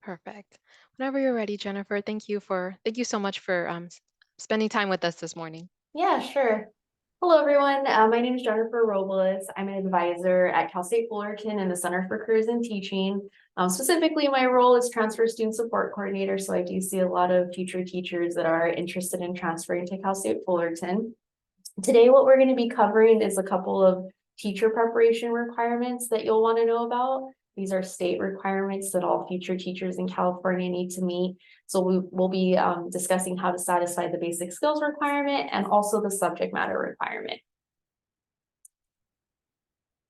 Perfect. Whenever you're ready, Jennifer, thank you so much for spending time with us this morning. Yeah, sure. Hello, everyone. My name is Jennifer Robles. I'm an advisor at Cal State Fullerton in the Center for Careers and Teaching. Specifically, my role is Transfer Student Support Coordinator, so I do see a lot of future teachers that are interested in transferring to Cal State Fullerton. Today, what we're going to be covering is a couple of teacher preparation requirements that you'll want to know about. These are state requirements that all future teachers in California need to meet. So we will be discussing how to satisfy the basic skills requirement and also the subject matter requirement.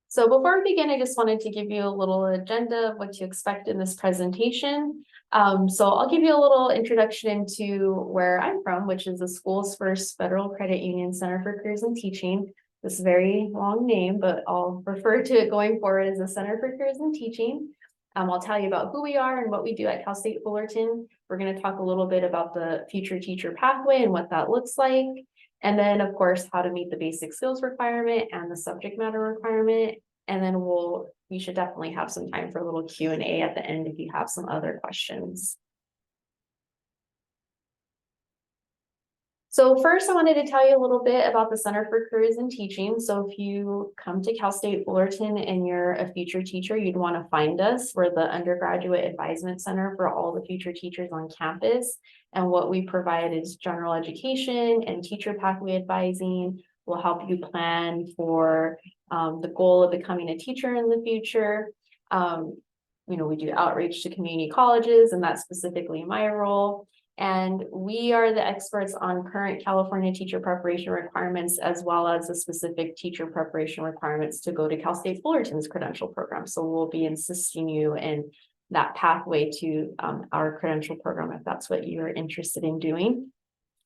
So before we begin, I just wanted to give you a little agenda of what to expect in this presentation. So I'll give you a little introduction into where I'm from, which is the school's first federal credit union Center for Careers and Teaching. This very long name, but I'll refer to it going forward as the Center for Careers and Teaching. I'll tell you about who we are and what we do at Cal State Fullerton. We're going to talk a little bit about the future teacher pathway and what that looks like. And then, of course, how to meet the basic skills requirement and the subject matter requirement. And then we should definitely have some time for a little Q&A at the end if you have some other questions. So first, I wanted to tell you a little bit about the Center for Careers and Teaching. So if you come to Cal State Fullerton and you're a future teacher, you'd want to find us. We're the undergraduate advisement center for all the future teachers on campus. And what we provide is general education and teacher pathway advising. We'll help you plan for the goal of becoming a teacher in the future. We do outreach to community colleges, and that's specifically my role. And we are the experts on current California teacher preparation requirements, as well as the specific teacher preparation requirements to go to Cal State Fullerton's credential program. So we'll be assisting you in that pathway to our credential program, if that's what you're interested in doing.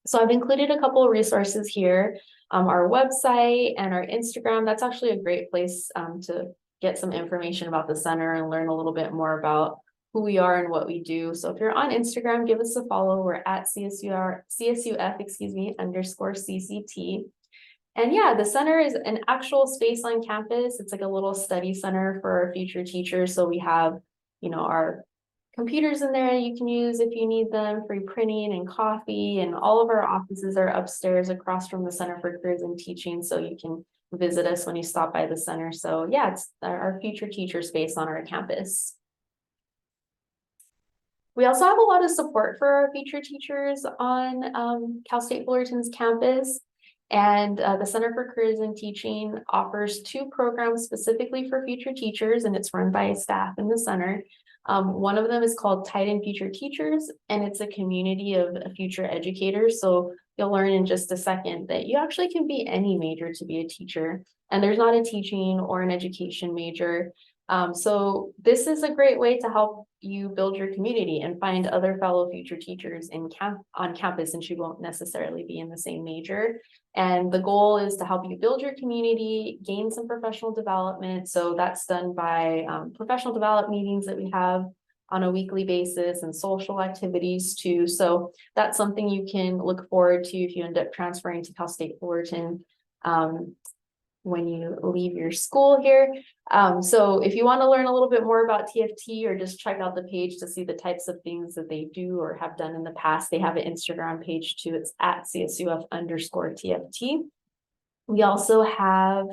So I've included a couple of resources here. Our website and our Instagram, that's actually a great place to get some information about the center and learn a little bit more about who we are and what we do. So if you're on Instagram, give us a follow. We're at CSUF, _CCT. And yeah, the center is an actual space on campus. It's like a little study center for our future teachers. So we have, our computers in there you can use if you need them, free printing and coffee, and all of our offices are upstairs across from the Center for Careers and Teaching, so you can visit us when you stop by the center. So yeah, it's our future teacher space on our campus. We also have a lot of support for our future teachers on Cal State Fullerton's campus. And the Center for Careers and Teaching offers 2 programs specifically for future teachers, and it's run by staff in the center. One of them is called Titan Future Teachers, and it's a community of future educators. So you'll learn in just a second that you actually can be any major to be a teacher, and there's not a teaching or an education major. So this is a great way to help you build your community and find other fellow future teachers on campus, since you won't necessarily be in the same major. And the goal is to help you build your community, gain some professional development. So that's done by professional development meetings that we have on a weekly basis and social activities too. So that's something you can look forward to if you end up transferring to Cal State Fullerton when you leave your school here. So if you want to learn a little bit more about TFT, or just check out the page to see the types of things that they do or have done in the past, they have an Instagram page too. It's at CSUF _TFT. We also have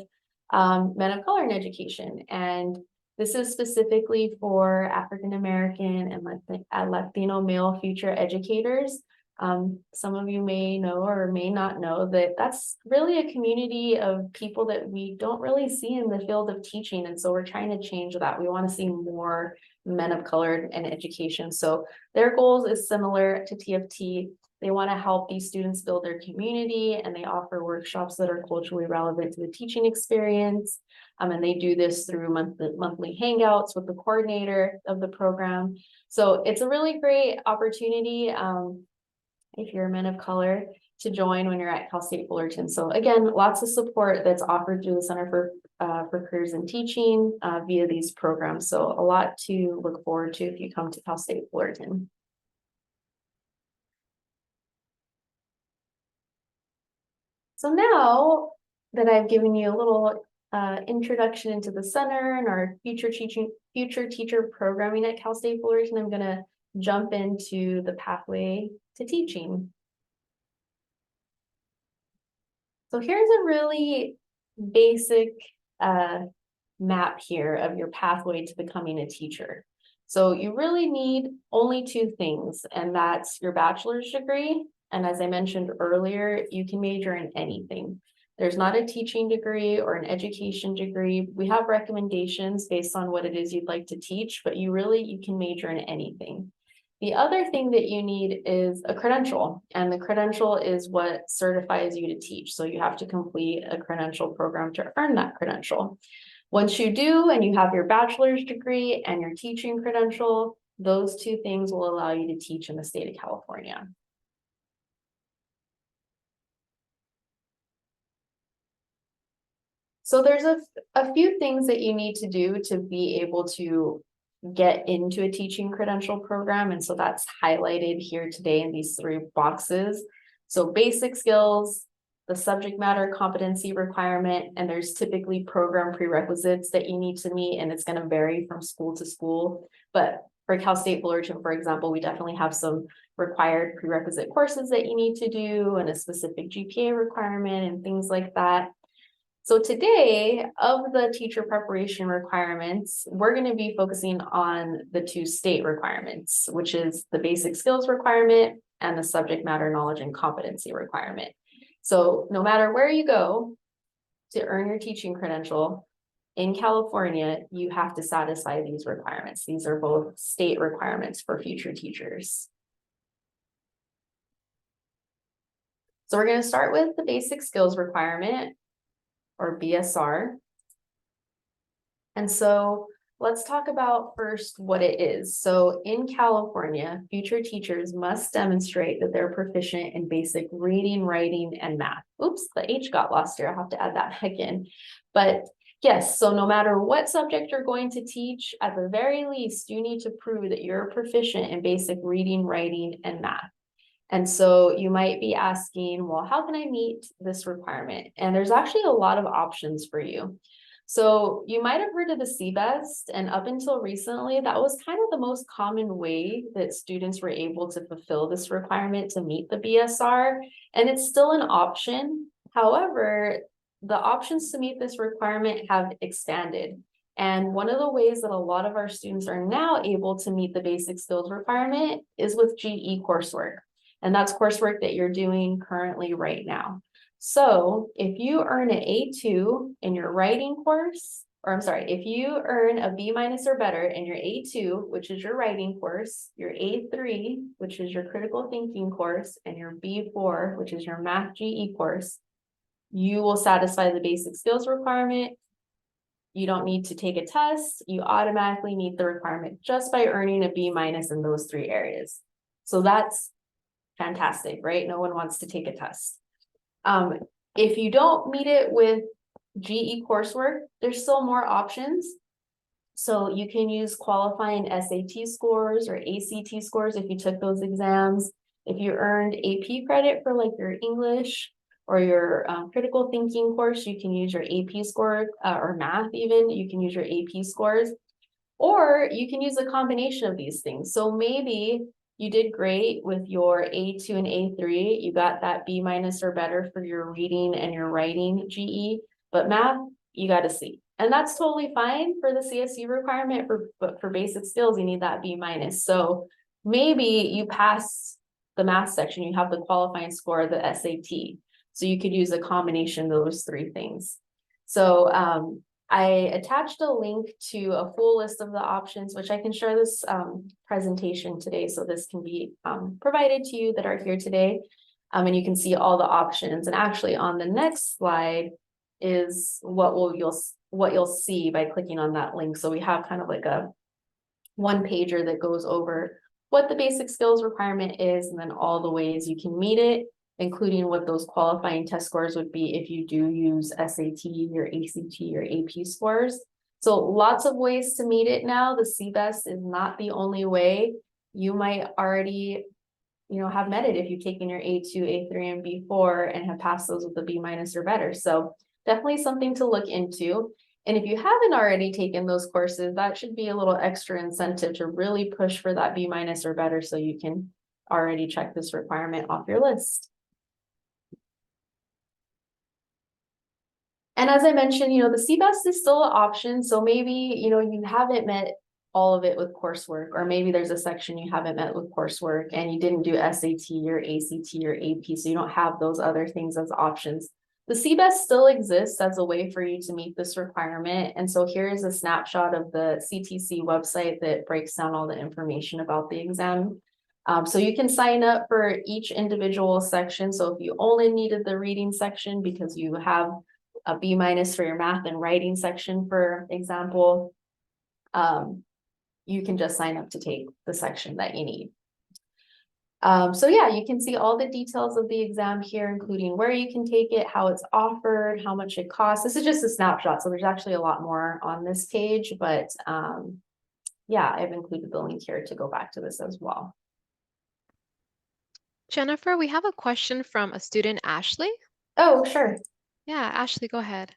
Men of Color in Education, and this is specifically for African American and Latino male future educators. Some of you may know or may not know that that's really a community of people that we don't really see in the field of teaching. And so we're trying to change that. We want to see more men of color in education. So their goals is similar to TFT. They want to help these students build their community, and they offer workshops that are culturally relevant to the teaching experience. And they do this through monthly hangouts with the coordinator of the program. So it's a really great opportunity if you're a man of color to join when you're at Cal State Fullerton. So again, lots of support that's offered through the Center for Careers and Teaching via these programs. So a lot to look forward to if you come to Cal State Fullerton. So now that I've given you a little introduction into the center and our future teacher programming at Cal State Fullerton, I'm going to jump into the pathway to teaching. So here's a really basic map here of your pathway to becoming a teacher. So you really need only two things, and that's your bachelor's degree. And as I mentioned earlier, you can major in anything. There's not a teaching degree or an education degree. We have recommendations based on what it is you'd like to teach, but you can major in anything. The other thing that you need is a credential, and the credential is what certifies you to teach. So you have to complete a credential program to earn that credential. Once you do, and you have your bachelor's degree and your teaching credential, those two things will allow you to teach in the state of California. So there's a few things that you need to do to be able to get into a teaching credential program. And so that's highlighted here today in these three boxes. So basic skills, the subject matter competency requirement, and there's typically program prerequisites that you need to meet, and it's going to vary from school to school. But for Cal State Fullerton, for example, we definitely have some required prerequisite courses that you need to do and a specific GPA requirement and things like that. So today, of the teacher preparation requirements, we're going to be focusing on the two state requirements, which is the basic skills requirement and the subject matter knowledge and competency requirement. So no matter where you go to earn your teaching credential in California, you have to satisfy these requirements. These are both state requirements for future teachers. So we're going to start with the basic skills requirement, or BSR. And so let's talk about first what it is. So in California, future teachers must demonstrate that they're proficient in basic reading, writing, and math. Oops, the H got lost here. I'll have to add that back in. But yes, so no matter what subject you're going to teach, at the very least, you need to prove that you're proficient in basic reading, writing, and math. And so you might be asking, well, how can I meet this requirement? And there's actually a lot of options for you. So you might have heard of the CBEST, and up until recently, that was kind of the most common way that students were able to fulfill this requirement to meet the BSR, and it's still an option. However, the options to meet this requirement have expanded. And one of the ways that a lot of our students are now able to meet the basic skills requirement is with GE coursework. And that's coursework that you're doing currently right now. So if you earn an A2 in your writing course, or I'm sorry, if you earn a B- or better in your A2, which is your writing course, your A3, which is your critical thinking course, and your B4, which is your math GE course, you will satisfy the basic skills requirement. You don't need to take a test. You automatically meet the requirement just by earning a B- in those three areas. So that's fantastic, right? No one wants to take a test. If you don't meet it with GE coursework, there's still more options. So you can use qualifying SAT scores or ACT scores if you took those exams. If you earned AP credit for like your English or your critical thinking course, you can use your AP score, or math even, you can use your AP scores. Or you can use a combination of these things. So maybe you did great with your A2 and A3. You got that B- or better for your reading and your writing GE, but math, you got a C. And that's totally fine for the CSE requirement, but for basic skills, you need that B-. So maybe you pass the math section, you have the qualifying score of the SAT. So you could use a combination of those three things. So I attached a link to a full list of the options, which I can share this presentation today. So this can be provided to you that are here today. And you can see all the options. And actually on the next slide is what you'll see by clicking on that link. So we have kind of like a one pager that goes over what the basic skills requirement is, and then all the ways you can meet it, including what those qualifying test scores would be if you do use SAT, your ACT, your AP scores. So lots of ways to meet it now. The CBEST is not the only way. You might already, have met it if you've taken your A2, A3, and B4 and have passed those with a B- or better. So definitely something to look into. And if you haven't already taken those courses, that should be a little extra incentive to really push for that B- or better so you can already check this requirement off your list. And as I mentioned, the CBEST is still an option. So maybe, you haven't met all of it with coursework, or maybe there's a section you haven't met with coursework and you didn't do SAT or ACT or AP, so you don't have those other things as options. The CBEST still exists as a way for you to meet this requirement. And so here is a snapshot of the CTC website that breaks down all the information about the exam. So you can sign up for each individual section. So if you only needed the reading section because you have a B- for your math and writing section, for example, you can just sign up to take the section that you need. So yeah, you can see all the details of the exam here, including where you can take it, how it's offered, how much it costs. This is just a snapshot, so there's actually a lot more on this page, but yeah, I've included the link here to go back to this as well. Jennifer, we have a question from a student, Ashley. Oh, sure. Yeah, Ashley, go ahead.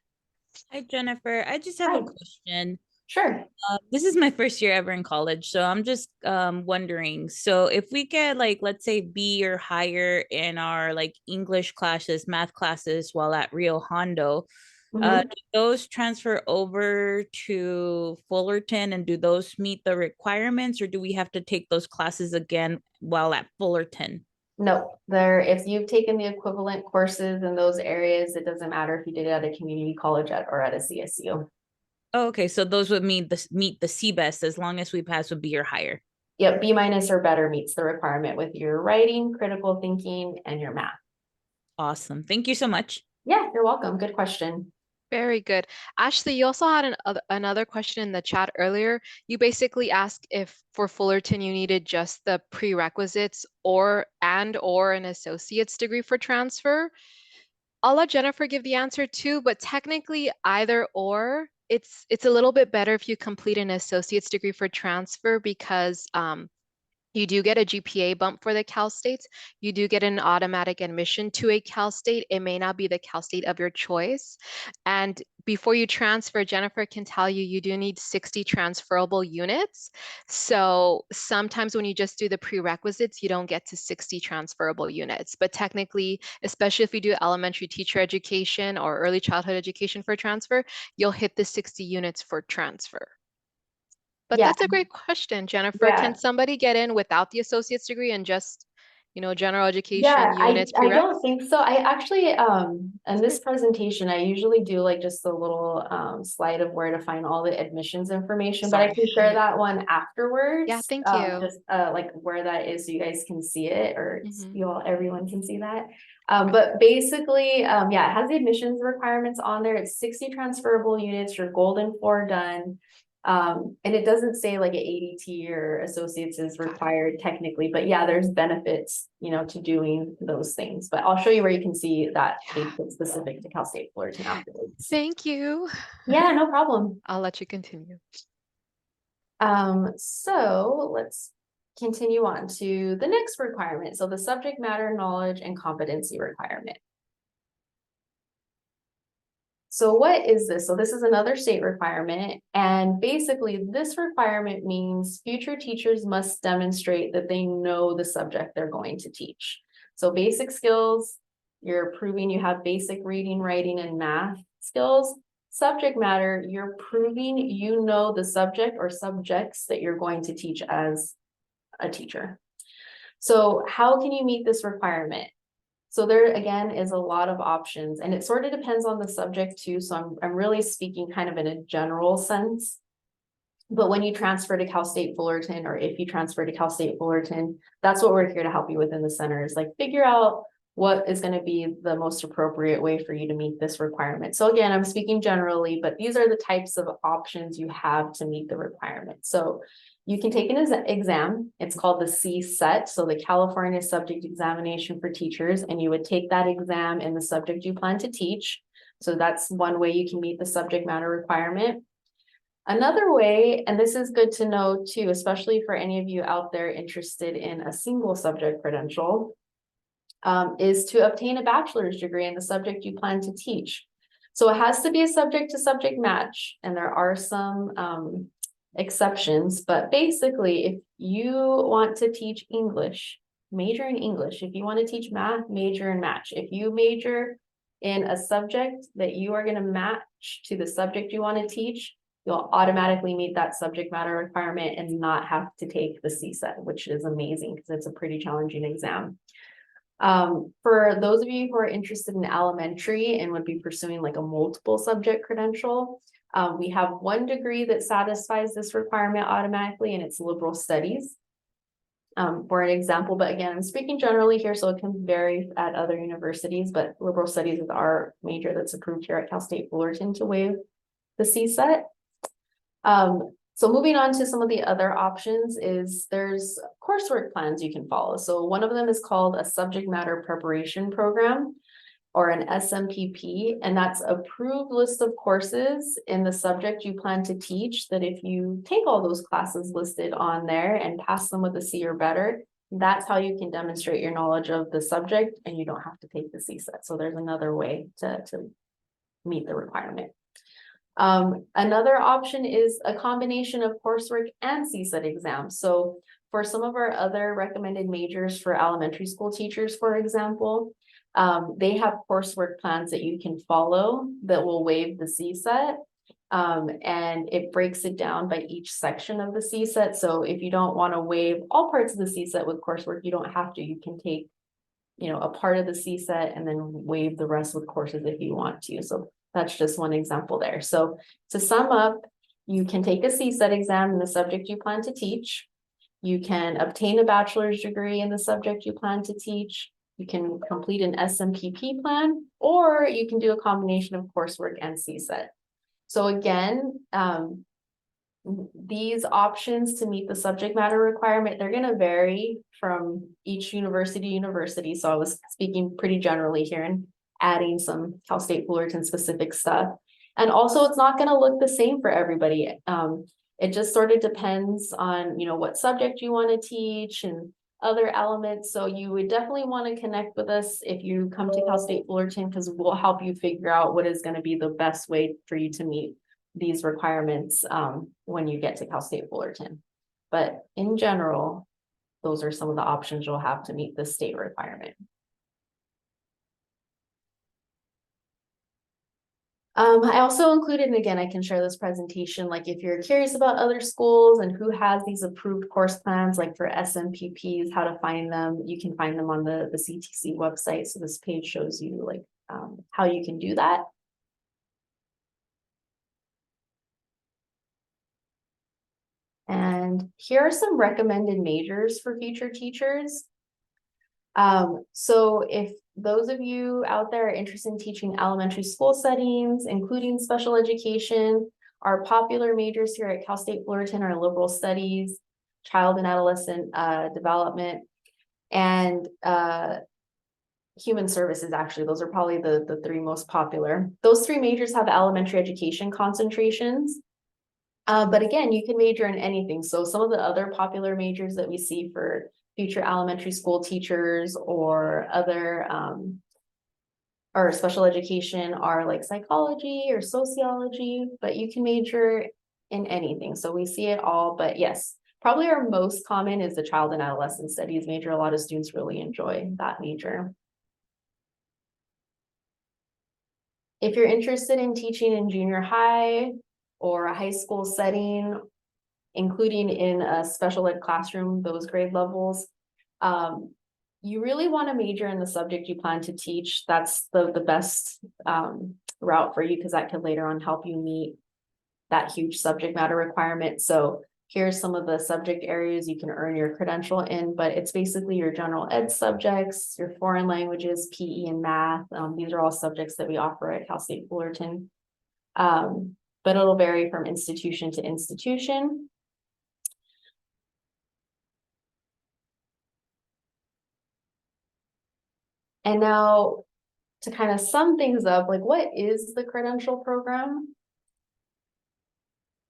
Hi, Jennifer. I just have Hi. a question. Sure. This is my first year ever in college, so I'm just wondering. So if we get like, let's say B or higher in our like English classes, math classes while at Rio Hondo, Mhm. do those transfer over to Fullerton and do those meet the requirements, or do we have to take those classes again while at Fullerton? No, if you've taken the equivalent courses in those areas, it doesn't matter if you did it at a community college or at a CSU. Oh, okay, so those would meet the CBEST as long as we pass with B or higher. Yep, B- or better meets the requirement with your writing, critical thinking, and your math. Awesome. Thank you so much. Yeah, you're welcome. Good question. Very good. Ashley, you also had another question in the chat earlier. You basically asked if for Fullerton you needed just the prerequisites or an associate's degree for transfer. I'll let Jennifer give the answer too, but technically either or, it's a little bit better if you complete an associate's degree for transfer because you do get a GPA bump for the Cal States. You do get an automatic admission to a Cal State. It may not be the Cal State of your choice. And before you transfer, Jennifer can tell you, you do need 60 transferable units. So sometimes when you just do the prerequisites, you don't get to 60 transferable units. But technically, especially if you do elementary teacher education or early childhood education for transfer, you'll hit the 60 units for transfer. But Yeah, that's a great question, Jennifer. yeah. Can somebody get in without the associate's degree and just, general education Yeah, units I don't prereqs? think so. I actually in this presentation, I usually do like just a little slide of where to find all the admissions information, but I Sorry. can share that one Yeah, afterwards. thank you. Just like where that is so you guys can see it, or Mhm. everyone can see that. Okay. But basically, yeah, it has the admissions requirements on there. It's 60 transferable units, your golden 4 done. And it doesn't say like an ADT or associates is required technically, but yeah, there's benefits, to doing those things. But I'll show you where you can see that page that's specific to Cal State Fullerton afterwards. Thank you. Yeah, no problem. I'll let you continue. So let's continue on to the next requirement. So the subject matter knowledge and competency requirement. So what is this? So this is another state requirement. And basically this requirement means future teachers must demonstrate that they know the subject they're going to teach. So basic skills, you're proving you have basic reading, writing, and math skills. Subject matter, you're proving you know the subject or subjects that you're going to teach as a teacher. So how can you meet this requirement? So there again is a lot of options, and it sort of depends on the subject too. So I'm really speaking kind of in a general sense. But when you transfer to Cal State Fullerton, or if you transfer to Cal State Fullerton, that's what we're here to help you with in the center, is like figure out what is going to be the most appropriate way for you to meet this requirement. So again, I'm speaking generally, but these are the types of options you have to meet the requirement. So you can take an exam. It's called the CSET, so the California Subject Examination for Teachers, and you would take that exam in the subject you plan to teach. So that's one way you can meet the subject matter requirement. Another way, and this is good to know too, especially for any of you out there interested in a single subject credential, is to obtain a bachelor's degree in the subject you plan to teach. So it has to be a subject to subject match, and there are some exceptions, but basically, if you want to teach English, major in English. If you want to teach math, major in math. If you major in a subject that you are going to match to the subject you want to teach, you'll automatically meet that subject matter requirement and not have to take the CSET, which is amazing because it's a pretty challenging exam. For those of you who are interested in elementary and would be pursuing like a multiple subject credential, we have one degree that satisfies this requirement automatically, and it's liberal studies. For an example, but again, I'm speaking generally here, so it can vary at other universities, but liberal studies is our major that's approved here at Cal State Fullerton to waive the CSET. So moving on to some of the other options is there's coursework plans you can follow. So one of them is called a subject matter preparation program, or an SMPP, and that's approved list of courses in the subject you plan to teach, that if you take all those classes listed on there and pass them with a C or better, that's how you can demonstrate your knowledge of the subject and you don't have to take the CSET. So there's another way to meet the requirement. Another option is a combination of coursework and CSET exams. So for some of our other recommended majors for elementary school teachers, for example, they have coursework plans that you can follow that will waive the CSET. And it breaks it down by each section of the CSET. So if you don't want to waive all parts of the CSET with coursework, you don't have to. You can take, a part of the CSET and then waive the rest with courses if you want to. So that's just one example there. So to sum up, you can take a CSET exam in the subject you plan to teach. You can obtain a bachelor's degree in the subject you plan to teach. You can complete an SMPP plan, or you can do a combination of coursework and CSET. So again, these options to meet the subject matter requirement, they're going to vary from each university to university. So I was speaking pretty generally here and adding some Cal State Fullerton specific stuff. And also it's not going to look the same for everybody. It just sort of depends on, what subject you want to teach and other elements. So you would definitely want to connect with us if you come to Cal State Fullerton, because we'll help you figure out what is going to be the best way for you to meet these requirements when you get to Cal State Fullerton. But in general, those are some of the options you'll have to meet the state requirement. I also included, and again, I can share this presentation, like if you're curious about other schools and who has these approved course plans, like for SMPPs, how to find them, you can find them on the CTC website. So this page shows you like how you can do that. And here are some recommended majors for future teachers. So if those of you out there are interested in teaching elementary school settings, including special education, our popular majors here at Cal State Fullerton are liberal studies, child and adolescent development, and human services. Actually, those are probably the three most popular. Those three majors have elementary education concentrations. But again, you can major in anything. So some of the other popular majors that we see for future elementary school teachers or other or special education are like psychology or sociology, but you can major in anything. So we see it all, but yes, probably our most common is the child and adolescent studies major. A lot of students really enjoy that major. If you're interested in teaching in junior high or a high school setting, including in a special ed classroom, those grade levels, you really want to major in the subject you plan to teach. That's the best route for you, because that can later on help you meet that huge subject matter requirement. So here's some of the subject areas you can earn your credential in, but it's basically your general ed subjects, your foreign languages, PE and math. These are all subjects that we offer at Cal State Fullerton. But it'll vary from institution to institution. And now to kind of sum things up, like what is the credential program?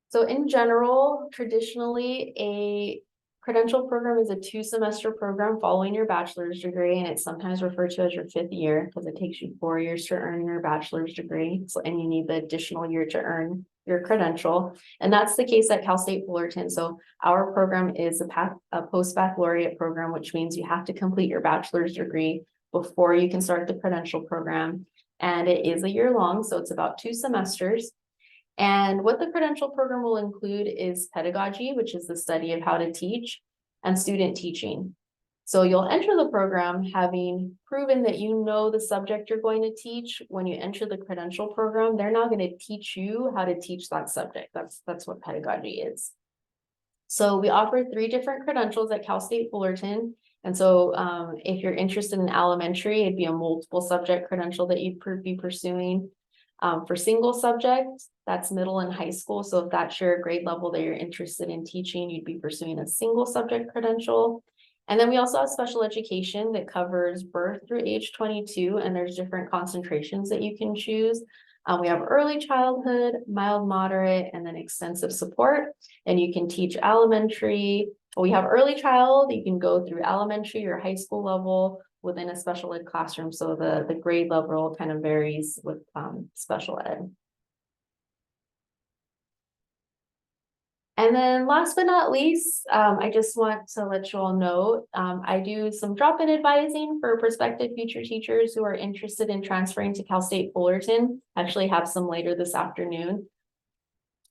So in general, traditionally, a credential program is a 2-semester program following your bachelor's degree, and it's sometimes referred to as your 5th year because it takes you 4 years to earn your bachelor's degree. So, and you need the additional year to earn your credential. And that's the case at Cal State Fullerton. So our program is a post-baccalaureate program, which means you have to complete your bachelor's degree before you can start the credential program. And it is a year long, so it's about 2 semesters. And what the credential program will include is pedagogy, which is the study of how to teach, and student teaching. So you'll enter the program having proven that you know the subject you're going to teach. When you enter the credential program, they're now going to teach you how to teach that subject. That's what pedagogy is. So we offer 3 different credentials at Cal State Fullerton. And so if you're interested in elementary, it'd be a multiple subject credential that you'd be pursuing. For single subjects, that's middle and high school. So if that's your grade level that you're interested in teaching, you'd be pursuing a single subject credential. And then we also have special education that covers birth through age 22, and there's different concentrations that you can choose. We have early childhood, mild, moderate, and then extensive support. And you can teach elementary. We have early child, you can go through elementary or high school level within a special ed classroom. So the grade level kind of varies with special ed. And then last but not least, I just want to let you all know, I do some drop-in advising for prospective future teachers who are interested in transferring to Cal State Fullerton. I actually have some later this afternoon.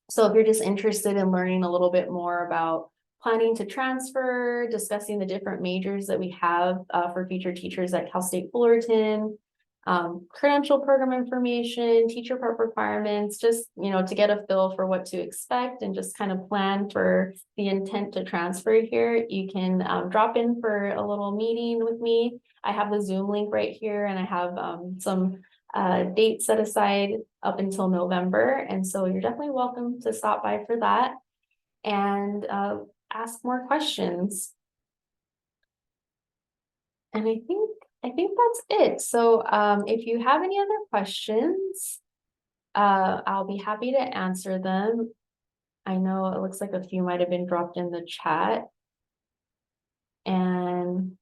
So if you're just interested in learning a little bit more about planning to transfer, discussing the different majors that we have for future teachers at Cal State Fullerton, credential program information, teacher prep requirements, just, to get a feel for what to expect and just kind of plan for the intent to transfer here, you can drop in for a little meeting with me. I have the Zoom link right here, and I have some dates set aside up until November. And so you're definitely welcome to stop by for that and ask more questions. And I think that's it. So if you have any other questions, I'll be happy to answer them. I know it looks like a few might have been dropped in the chat. And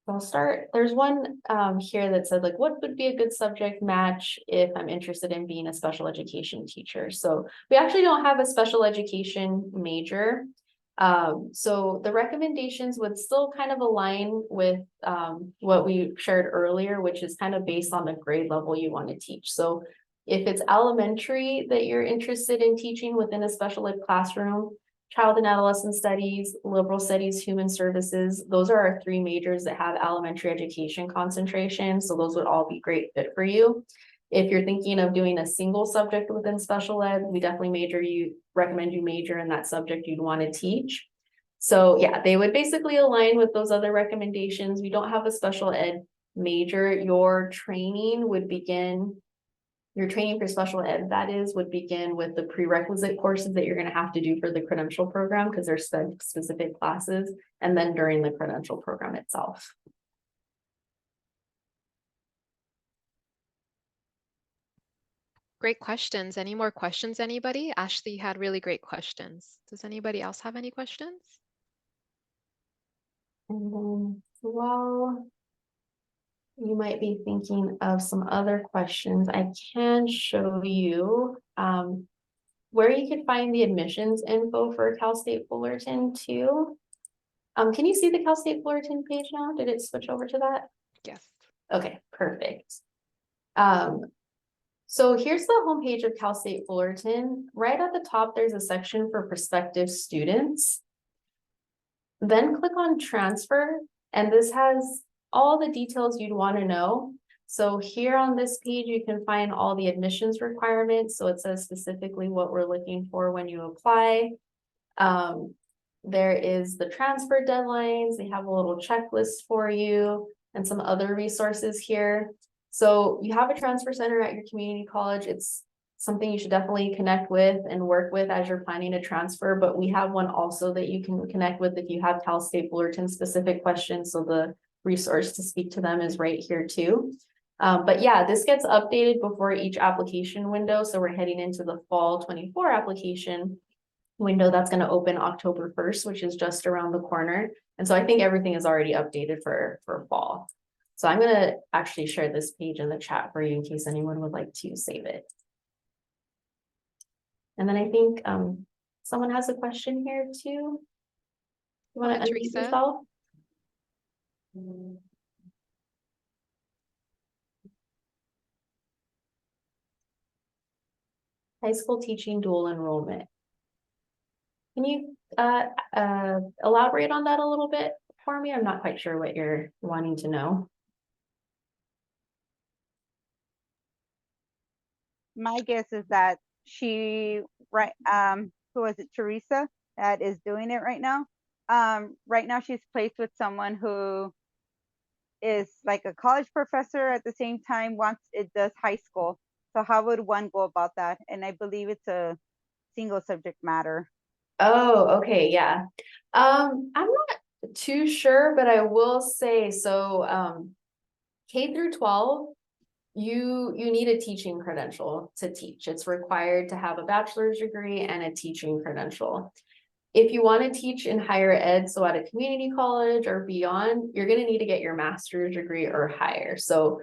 I'll start. There's one here that said, like, what would be a good subject match if I'm interested in being a special education teacher? So we actually don't have a special education major. So the recommendations would still kind of align with what we shared earlier, which is kind of based on the grade level you want to teach. So if it's elementary that you're interested in teaching within a special ed classroom, child and adolescent studies, liberal studies, human services, those are our 3 majors that have elementary education concentration. So those would all be great fit for you. If you're thinking of doing a single subject within special ed, we definitely recommend you major in that subject you'd want to teach. So yeah, they would basically align with those other recommendations. We don't have a special ed major. Your training for special ed, would begin with the prerequisite courses that you're going to have to do for the credential program, because they're specific classes, and then during the credential program itself. Great questions. Any more questions, anybody? Ashley had really great questions. Does anybody else have any questions? And then, while you might be thinking of some other questions, I can show you where you can find the admissions info for Cal State Fullerton too. Can you see the Cal State Fullerton page now? Did it switch over to that? Yes. Okay, perfect. So here's the homepage of Cal State Fullerton. Right at the top, there's a section for prospective students. Then click on transfer, and this has all the details you'd want to know. So here on this page, you can find all the admissions requirements. So it says specifically what we're looking for when you apply. There is the transfer deadlines. They have a little checklist for you and some other resources here. So you have a transfer center at your community college. It's something you should definitely connect with and work with as you're planning to transfer, but we have one also that you can connect with if you have Cal State Fullerton specific questions. So the resource to speak to them is right here too. But yeah, this gets updated before each application window. So we're heading into the fall 24 application. window that's going to open October 1st, which is just around the corner. And so I think everything is already updated for fall. So I'm going to actually share this page in the chat for you in case anyone would like to save it. And then I think someone has a question here too. You want to unmute Teresa? yourself? High school teaching dual enrollment. Can you elaborate on that a little bit for me? I'm not quite sure what you're wanting to know. My guess is that she, who was it, Teresa, that is doing it right now. Right now she's placed with someone who is like a college professor at the same time it does high school. So how would one go about that? And I believe it's a single subject matter. Oh, okay, yeah. I'm not too sure, but I will say so. K through 12, you need a teaching credential to teach. It's required to have a bachelor's degree and a teaching credential. If you want to teach in higher ed, so at a community college or beyond, you're going to need to get your master's degree or higher. So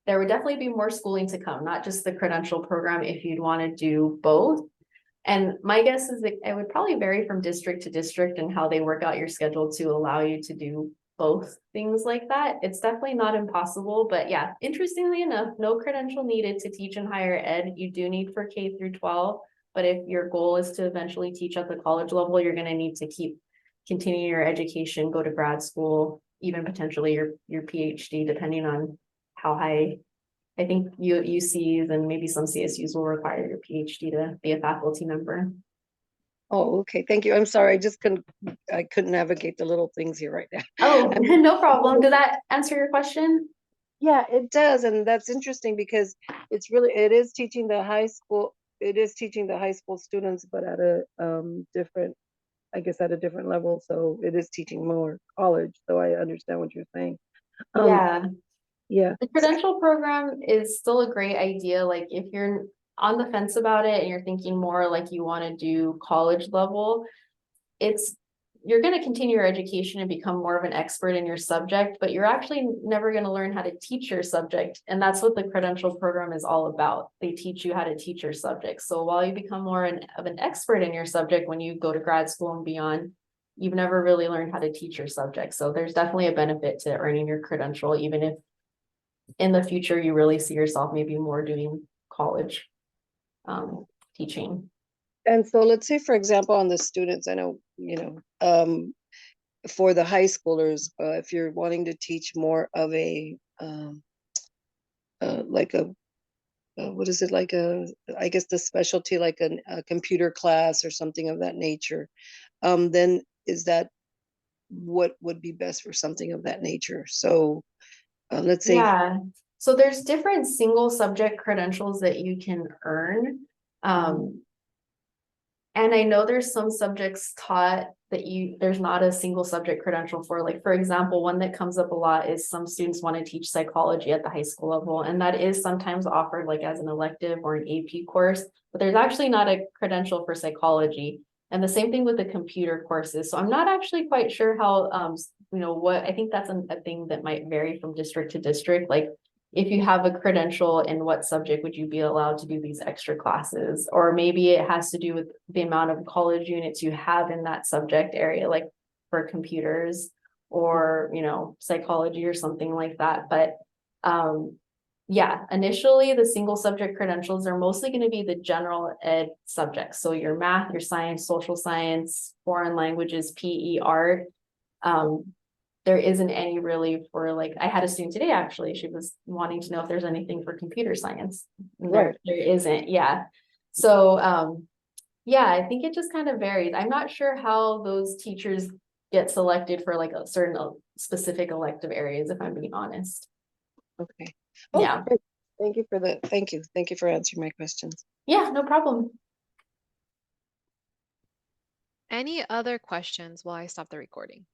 there would definitely be more schooling to come, not just the credential program if you'd want to do both. And my guess is that it would probably vary from district to district and how they work out your schedule to allow you to do both things like that. It's definitely not impossible, but yeah, interestingly enough, no credential needed to teach in higher ed. You do need for K through 12, but if your goal is to eventually teach at the college level, you're going to need to keep continuing your education, go to grad school, even potentially your PhD, depending on how high. I think UCs and maybe some CSUs will require your PhD to be a faculty member. Oh, okay. Thank you. I'm sorry. I couldn't navigate the little things here right now. Oh, no problem. Did that answer your question? Yeah, it does. And that's interesting because it is teaching the high school students, but at a different, I guess at a different level. So it is teaching more college. So I understand what you're saying. Yeah. Yeah. The credential program is still a great idea. Like if you're on the fence about it and you're thinking more like you want to do college level, you're going to continue your education and become more of an expert in your subject, but you're actually never going to learn how to teach your subject. And that's what the credential program is all about. They teach you how to teach your subject. So while you become more of an expert in your subject, when you go to grad school and beyond, you've never really learned how to teach your subject. So there's definitely a benefit to earning your credential, even if in the future you really see yourself maybe more doing college teaching. And so let's say, for example, on the students, I know, for the high schoolers, if you're wanting to teach more of a, what is it, I guess the specialty, like a computer class or something of that nature, then is that what would be best for something of that nature? So let's say. Yeah, so there's different single subject credentials that you can earn. And I know there's some subjects taught that there's not a single subject credential for. Like, for example, one that comes up a lot is some students want to teach psychology at the high school level, and that is sometimes offered like as an elective or an AP course, but there's actually not a credential for psychology. And the same thing with the computer courses. So I'm not actually quite sure how, I think that's a thing that might vary from district to district. Like if you have a credential, in what subject would you be allowed to do these extra classes? Or maybe it has to do with the amount of college units you have in that subject area, like for computers or, psychology or something like that. But yeah, initially the single subject credentials are mostly going to be the general ed subjects. So your math, your science, social science, foreign languages, PE, art. There isn't any really for I had a student today, actually, she was wanting to know if there's anything for computer science. There isn't. Yeah. So, yeah, I think it just kind of varies. I'm not sure how those teachers get selected for like a certain specific elective areas, if I'm being honest. Okay. Oh, yeah. Thank you for answering my questions. Yeah, no problem. Any other questions while I stop the recording?